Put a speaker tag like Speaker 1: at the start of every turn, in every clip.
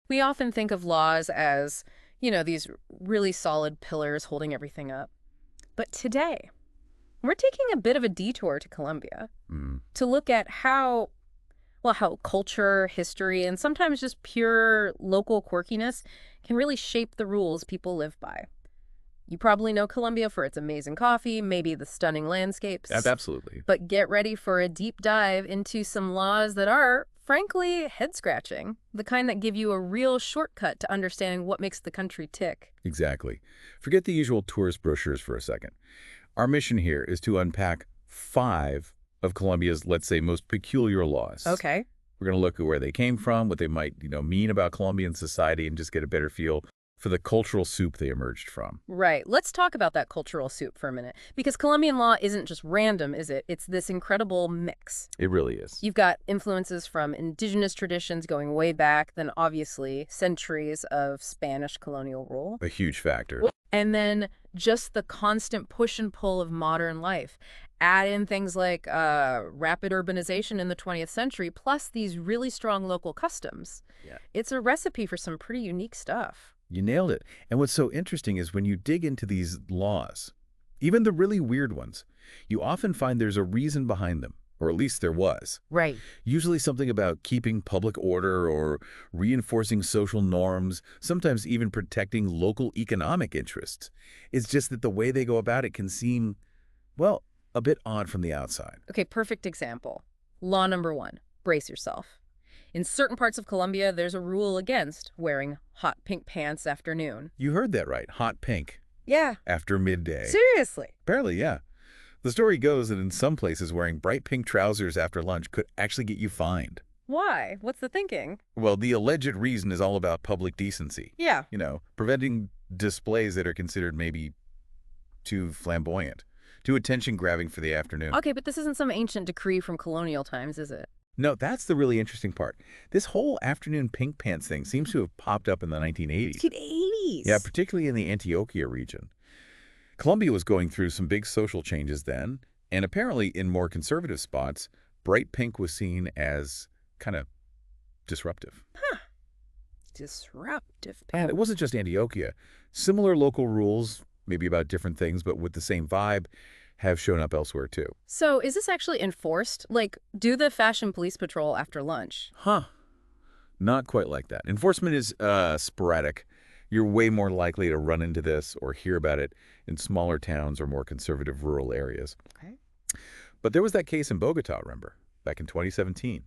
Speaker 1: We often think of laws as, these really solid pillars holding everything up. But today, we're taking a bit of a detour to Colombia
Speaker 2: Mm.
Speaker 1: to look at how culture, history, and sometimes just pure local quirkiness can really shape the rules people live by. You probably know Colombia for its amazing coffee, maybe the stunning landscapes,
Speaker 2: Absolutely.
Speaker 1: but get ready for a deep dive into some laws that are, frankly, head-scratching, the kind that give you a real shortcut to understanding what makes the country tick.
Speaker 2: Exactly. Forget the usual tourist brochures for a second. Our mission here is to unpack 5 of Colombia's, let's say, most peculiar laws.
Speaker 1: Okay.
Speaker 2: We're going to look at where they came from, what they might, mean about Colombian society, and just get a better feel for the cultural soup they emerged from.
Speaker 1: Right. Let's talk about that cultural soup for a minute. Because Colombian law isn't just random, is it? It's this incredible mix.
Speaker 2: It really is.
Speaker 1: You've got influences from indigenous traditions going way back, then obviously centuries of Spanish colonial rule.
Speaker 2: A huge factor.
Speaker 1: And then just the constant push and pull of modern life. Add in things like rapid urbanization in the 20th century, plus these really strong local customs.
Speaker 2: Yeah.
Speaker 1: It's a recipe for some pretty unique stuff.
Speaker 2: You nailed it. And what's so interesting is when you dig into these laws, even the really weird ones, you often find there's a reason behind them, or at least there was.
Speaker 1: Right.
Speaker 2: Usually something about keeping public order or reinforcing social norms, sometimes even protecting local economic interests. It's just that the way they go about it can seem, well, a bit odd from the outside.
Speaker 1: Okay, perfect example. Law number 1, brace yourself. In certain parts of Colombia, there's a rule against wearing hot pink pants after noon.
Speaker 2: You heard that right, hot pink,
Speaker 1: Yeah.
Speaker 2: after midday.
Speaker 1: Seriously.
Speaker 2: Apparently, yeah. The story goes that in some places, wearing bright pink trousers after lunch could actually get you fined.
Speaker 1: Why? What's the thinking?
Speaker 2: Well, the alleged reason is all about public decency.
Speaker 1: Yeah.
Speaker 2: Preventing displays that are considered maybe too flamboyant, too attention-grabbing for the afternoon.
Speaker 1: Okay, but this isn't some ancient decree from colonial times, is it?
Speaker 2: No, that's the really interesting part. This whole afternoon pink pants thing seems to have popped up in the 1980s.
Speaker 1: 1980s.
Speaker 2: Yeah, particularly in the Antioquia region. Colombia was going through some big social changes then, and apparently in more conservative spots, bright pink was seen as kind of disruptive.
Speaker 1: Disruptive.
Speaker 2: And it wasn't just Antioquia. Similar local rules, maybe about different things, but with the same vibe, have shown up elsewhere too.
Speaker 1: So is this actually enforced? Like, do the fashion police patrol after lunch?
Speaker 2: Huh. Not quite like that. Enforcement is sporadic. You're way more likely to run into this or hear about it in smaller towns or more conservative rural areas.
Speaker 1: Okay.
Speaker 2: But there was that case in Bogota, remember, back in 2017.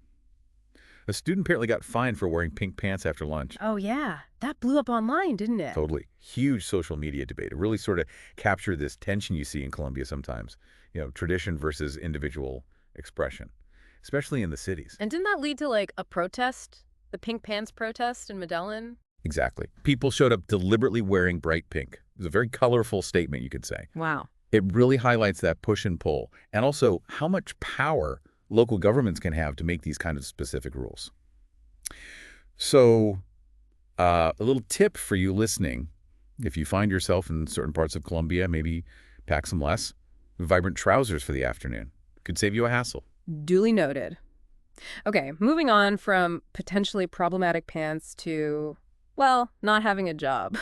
Speaker 2: A student apparently got fined for wearing pink pants after lunch.
Speaker 1: Oh, yeah. That blew up online, didn't it?
Speaker 2: Totally. Huge social media debate. It really sort of captured this tension you see in Colombia sometimes. Tradition versus individual expression, especially in the cities.
Speaker 1: And didn't that lead to, like, a protest? The pink pants protest in Medellin?
Speaker 2: Exactly. People showed up deliberately wearing bright pink. It was a very colorful statement, you could say.
Speaker 1: Wow.
Speaker 2: It really highlights that push and pull, and also how much power local governments can have to make these kind of specific rules. So a little tip for you listening, if you find yourself in certain parts of Colombia, maybe pack some less vibrant trousers for the afternoon. Could save you a hassle.
Speaker 1: Duly noted. Okay, moving on from potentially problematic pants to, well, not having a job.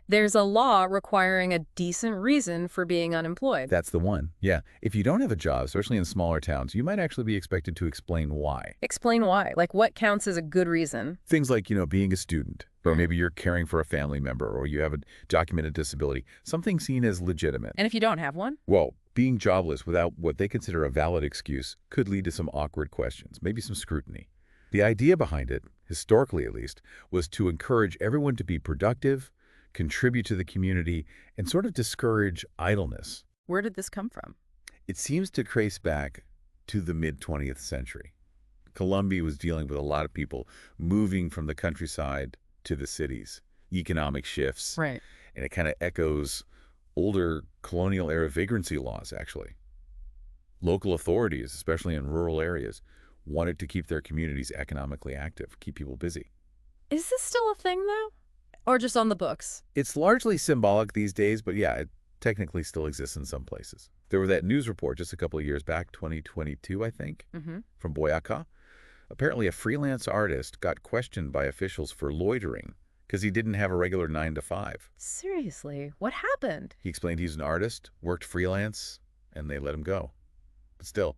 Speaker 1: There's a law requiring a decent reason for being unemployed.
Speaker 2: That's the one. Yeah. If you don't have a job, especially in smaller towns, you might actually be expected to explain why.
Speaker 1: Explain why. Like, what counts as a good reason?
Speaker 2: Things like, being a student, or maybe you're caring for a family member, or you have a documented disability, something seen as legitimate.
Speaker 1: And if you don't have one?
Speaker 2: Well, being jobless without what they consider a valid excuse could lead to some awkward questions, maybe some scrutiny. The idea behind it, historically at least, was to encourage everyone to be productive, contribute to the community, and sort of discourage idleness.
Speaker 1: Where did this come from?
Speaker 2: It seems to trace back to the mid-20th century. Colombia was dealing with a lot of people moving from the countryside to the cities, economic shifts.
Speaker 1: Right.
Speaker 2: And it kind of echoes older colonial-era vagrancy laws, actually. Local authorities, especially in rural areas, wanted to keep their communities economically active, keep people busy.
Speaker 1: Is this still a thing, though? Or just on the books?
Speaker 2: It's largely symbolic these days, but yeah, it technically still exists in some places. There was that news report just a couple of years back, 2022, I think, from Boyacá, Apparently, a freelance artist got questioned by officials for loitering because he didn't have a regular 9 to 5.
Speaker 1: Seriously, what happened?
Speaker 2: He explained he's an artist, worked freelance, and they let him go. But still,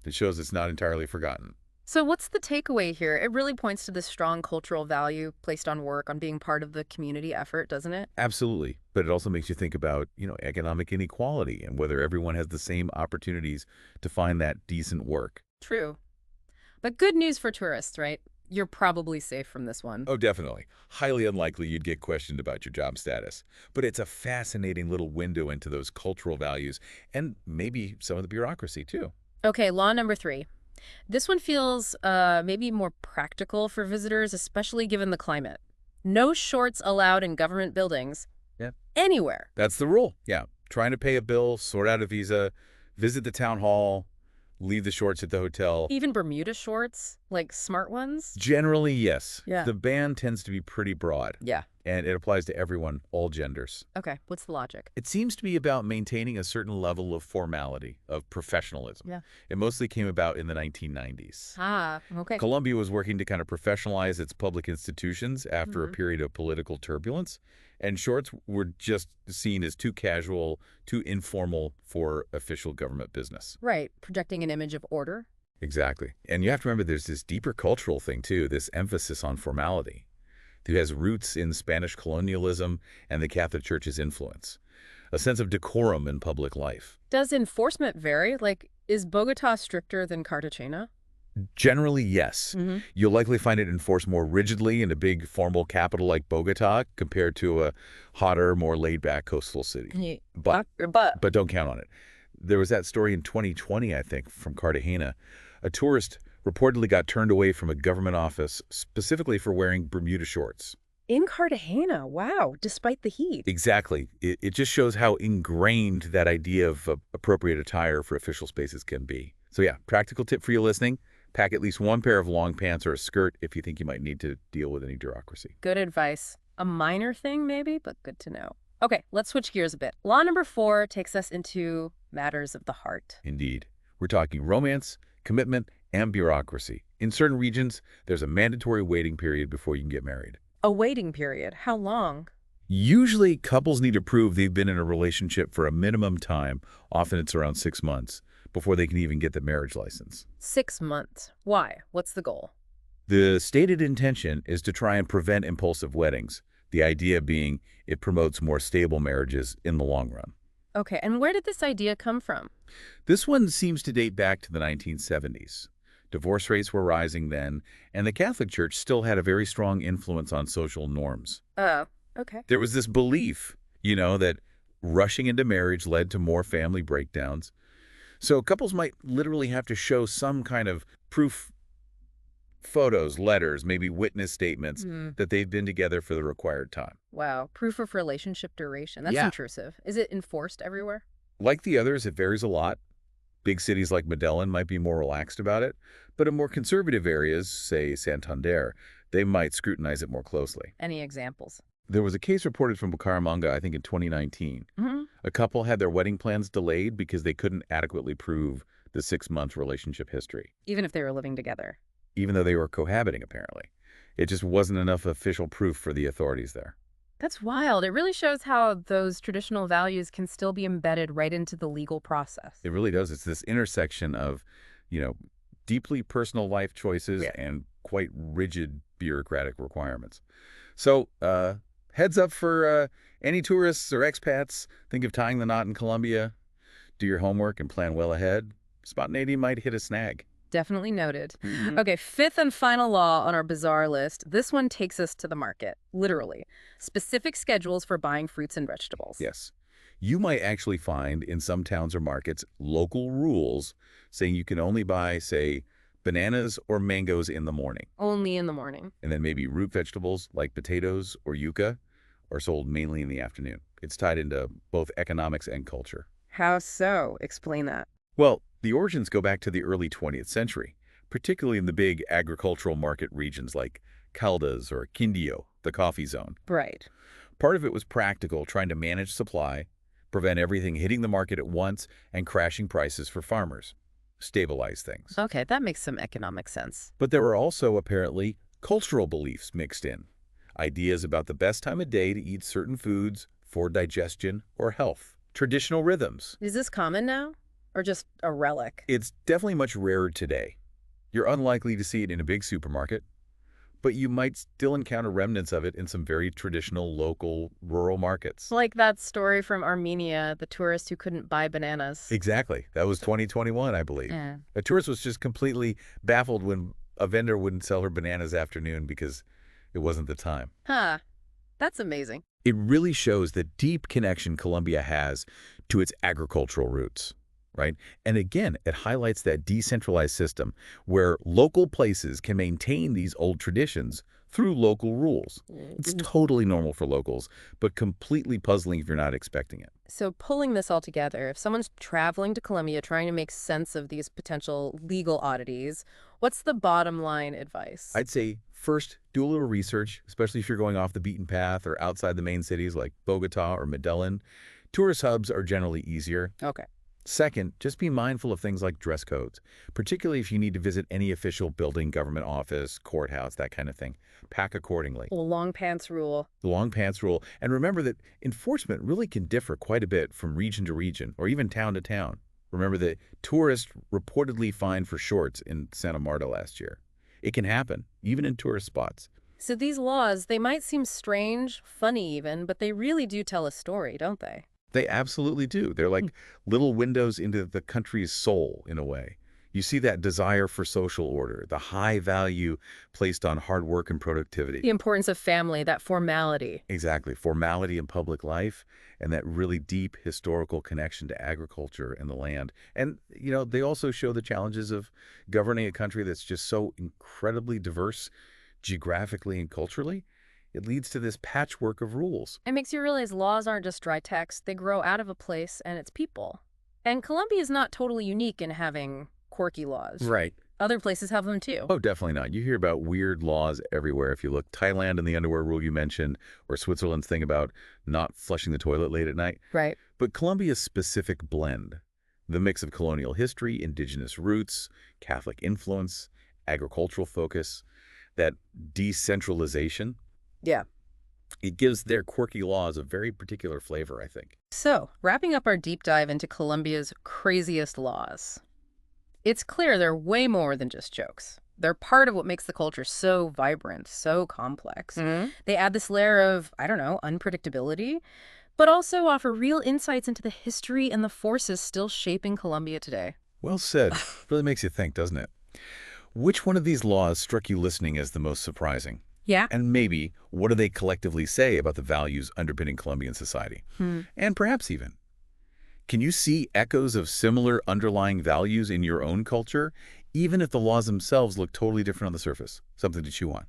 Speaker 2: it shows it's not entirely forgotten.
Speaker 1: So what's the takeaway here? It really points to this strong cultural value placed on work, on being part of the community effort, doesn't it?
Speaker 2: Absolutely. But it also makes you think about, economic inequality and whether everyone has the same opportunities to find that decent work.
Speaker 1: True. But good news for tourists, right? You're probably safe from this one.
Speaker 2: Oh, definitely. Highly unlikely you'd get questioned about your job status. But it's a fascinating little window into those cultural values and maybe some of the bureaucracy, too.
Speaker 1: Okay, law number 3. This one feels maybe more practical for visitors, especially given the climate. No shorts allowed in government buildings.
Speaker 2: Yeah.
Speaker 1: Anywhere.
Speaker 2: That's the rule. Yeah. Trying to pay a bill, sort out a visa, visit the town hall, leave the shorts at the hotel.
Speaker 1: Even Bermuda shorts, like smart ones?
Speaker 2: Generally, yes.
Speaker 1: Yeah.
Speaker 2: The ban tends to be pretty broad,
Speaker 1: Yeah.
Speaker 2: and it applies to everyone, all genders.
Speaker 1: Okay, what's the logic?
Speaker 2: It seems to be about maintaining a certain level of formality, of professionalism.
Speaker 1: Yeah.
Speaker 2: It mostly came about in the 1990s.
Speaker 1: Ah, okay.
Speaker 2: Colombia was working to kind of professionalize its public institutions after a
Speaker 1: Mhm.
Speaker 2: period of political turbulence, and shorts were just seen as too casual, too informal for official government business.
Speaker 1: Right, projecting an image of order.
Speaker 2: Exactly. And you have to remember there's this deeper cultural thing, too, this emphasis on formality. It has roots in Spanish colonialism and the Catholic Church's influence, a sense of decorum in public life.
Speaker 1: Does enforcement vary? Like, is Bogota stricter than Cartagena?
Speaker 2: Generally, yes.
Speaker 1: Mm-hmm.
Speaker 2: You'll likely find it enforced more rigidly in a big formal capital like Bogota compared to a hotter, more laid-back coastal city. But don't count on it. There was that story in 2020, I think, from Cartagena. A tourist reportedly got turned away from a government office specifically for wearing Bermuda shorts.
Speaker 1: In Cartagena, wow, despite the heat.
Speaker 2: Exactly. It just shows how ingrained that idea of appropriate attire for official spaces can be. So yeah, practical tip for you listening. Pack at least one pair of long pants or a skirt if you think you might need to deal with any bureaucracy.
Speaker 1: Good advice. A minor thing, maybe, but good to know. Okay, let's switch gears a bit. Law number 4 takes us into matters of the heart.
Speaker 2: Indeed. We're talking romance, commitment, and bureaucracy. In certain regions, there's a mandatory waiting period before you can get married.
Speaker 1: A waiting period. How long?
Speaker 2: Usually, couples need to prove they've been in a relationship for a minimum time, often it's around 6 months, before they can even get the marriage license.
Speaker 1: 6 months. Why? What's the goal?
Speaker 2: The stated intention is to try and prevent impulsive weddings, the idea being it promotes more stable marriages in the long run.
Speaker 1: Okay, and where did this idea come from?
Speaker 2: This one seems to date back to the 1970s. Divorce rates were rising then, and the Catholic Church still had a very strong influence on social norms.
Speaker 1: Oh, okay.
Speaker 2: There was this belief, that rushing into marriage led to more family breakdowns. So couples might literally have to show some kind of proof, photos, letters, maybe witness statements that they've been together for the required time.
Speaker 1: Wow, proof of relationship duration. That's
Speaker 2: Yeah.
Speaker 1: intrusive. Is it enforced everywhere?
Speaker 2: Like the others, it varies a lot. Big cities like Medellin might be more relaxed about it, but in more conservative areas, say Santander, they might scrutinize it more closely.
Speaker 1: Any examples?
Speaker 2: There was a case reported from Bucaramanga, I think in 2019.
Speaker 1: Mm-hmm.
Speaker 2: A couple had their wedding plans delayed because they couldn't adequately prove the 6-month relationship history,
Speaker 1: Even if they were living together.
Speaker 2: even though they were cohabiting, apparently. It just wasn't enough official proof for the authorities there.
Speaker 1: That's wild. It really shows how those traditional values can still be embedded right into the legal process.
Speaker 2: It really does. It's this intersection of, deeply personal life choices
Speaker 1: Yeah.
Speaker 2: and quite rigid bureaucratic requirements. So, heads up for any tourists or expats. Think of tying the knot in Colombia. Do your homework and plan well ahead. Spontaneity might hit a snag.
Speaker 1: Definitely noted.
Speaker 2: Mhm.
Speaker 1: Okay, 5th and final law on our bizarre list. This one takes us to the market, literally. Specific schedules for buying fruits and vegetables.
Speaker 2: Yes. You might actually find in some towns or markets local rules saying you can only buy, say, bananas or mangoes in the morning.
Speaker 1: Only in the morning.
Speaker 2: And then maybe root vegetables like potatoes or yuca are sold mainly in the afternoon. It's tied into both economics and culture.
Speaker 1: How so? Explain that.
Speaker 2: Well, the origins go back to the early 20th century, particularly in the big agricultural market regions like Caldas or Quindío, the coffee zone.
Speaker 1: Right.
Speaker 2: Part of it was practical, trying to manage supply, prevent everything hitting the market at once, and crashing prices for farmers. stabilize things.
Speaker 1: Okay, that makes some economic sense.
Speaker 2: But there were also, apparently, cultural beliefs mixed in. Ideas about the best time of day to eat certain foods for digestion or health. Traditional rhythms.
Speaker 1: Is this common now? Or just a relic?
Speaker 2: It's definitely much rarer today. You're unlikely to see it in a big supermarket, but you might still encounter remnants of it in some very traditional, local, rural markets.
Speaker 1: Like that story from Armenia, the tourist who couldn't buy bananas.
Speaker 2: Exactly. That was 2021, I believe.
Speaker 1: Yeah.
Speaker 2: A tourist was just completely baffled when a vendor wouldn't sell her bananas afternoon because it wasn't the time.
Speaker 1: Huh. That's amazing.
Speaker 2: It really shows the deep connection Colombia has to its agricultural roots, right? And again, it highlights that decentralized system where local places can maintain these old traditions through local rules. It's totally normal for locals, but completely puzzling if you're not expecting it.
Speaker 1: So pulling this all together, if someone's traveling to Colombia trying to make sense of these potential legal oddities, what's the bottom line advice?
Speaker 2: I'd say first, do a little research, especially if you're going off the beaten path or outside the main cities like Bogota or Medellin. Tourist hubs are generally easier.
Speaker 1: Okay.
Speaker 2: Second, just be mindful of things like dress codes, particularly if you need to visit any official building, government office, courthouse, that kind of thing. Pack accordingly.
Speaker 1: Well, long pants rule.
Speaker 2: The long pants rule. And remember that enforcement really can differ quite a bit from region to region or even town to town. Remember that tourists reportedly fined for shorts in Santa Marta last year. It can happen, even in tourist spots.
Speaker 1: So these laws, they might seem strange, funny even, but they really do tell a story, don't they?
Speaker 2: They absolutely do. They're like little windows into the country's soul, in a way. You see that desire for social order, the high value placed on hard work and productivity.
Speaker 1: The importance of family, that formality.
Speaker 2: Exactly. Formality in public life and that really deep historical connection to agriculture and the land. And, they also show the challenges of governing a country that's just so incredibly diverse geographically and culturally. It leads to this patchwork of rules.
Speaker 1: It makes you realize laws aren't just dry text. They grow out of a place and its people. And Colombia is not totally unique in having quirky laws.
Speaker 2: Right.
Speaker 1: Other places have them too.
Speaker 2: Oh, definitely not. You hear about weird laws everywhere. If you look, Thailand and the underwear rule you mentioned, or Switzerland's thing about not flushing the toilet late at night.
Speaker 1: Right.
Speaker 2: But Colombia's specific blend, the mix of colonial history, indigenous roots, Catholic influence, agricultural focus, that decentralization,
Speaker 1: Yeah.
Speaker 2: it gives their quirky laws a very particular flavor, I think.
Speaker 1: So, wrapping up our deep dive into Colombia's craziest laws, it's clear they're way more than just jokes. They're part of what makes the culture so vibrant, so complex. They add this layer of, I don't know, unpredictability, but also offer real insights into the history and the forces still shaping Colombia today.
Speaker 2: Well said. Really makes you think, doesn't it? Which one of these laws struck you listening as the most surprising?
Speaker 1: Yeah.
Speaker 2: And maybe, what do they collectively say about the values underpinning Colombian society? And perhaps even, can you see echoes of similar underlying values in your own culture, even if the laws themselves look totally different on the surface? Something to chew on.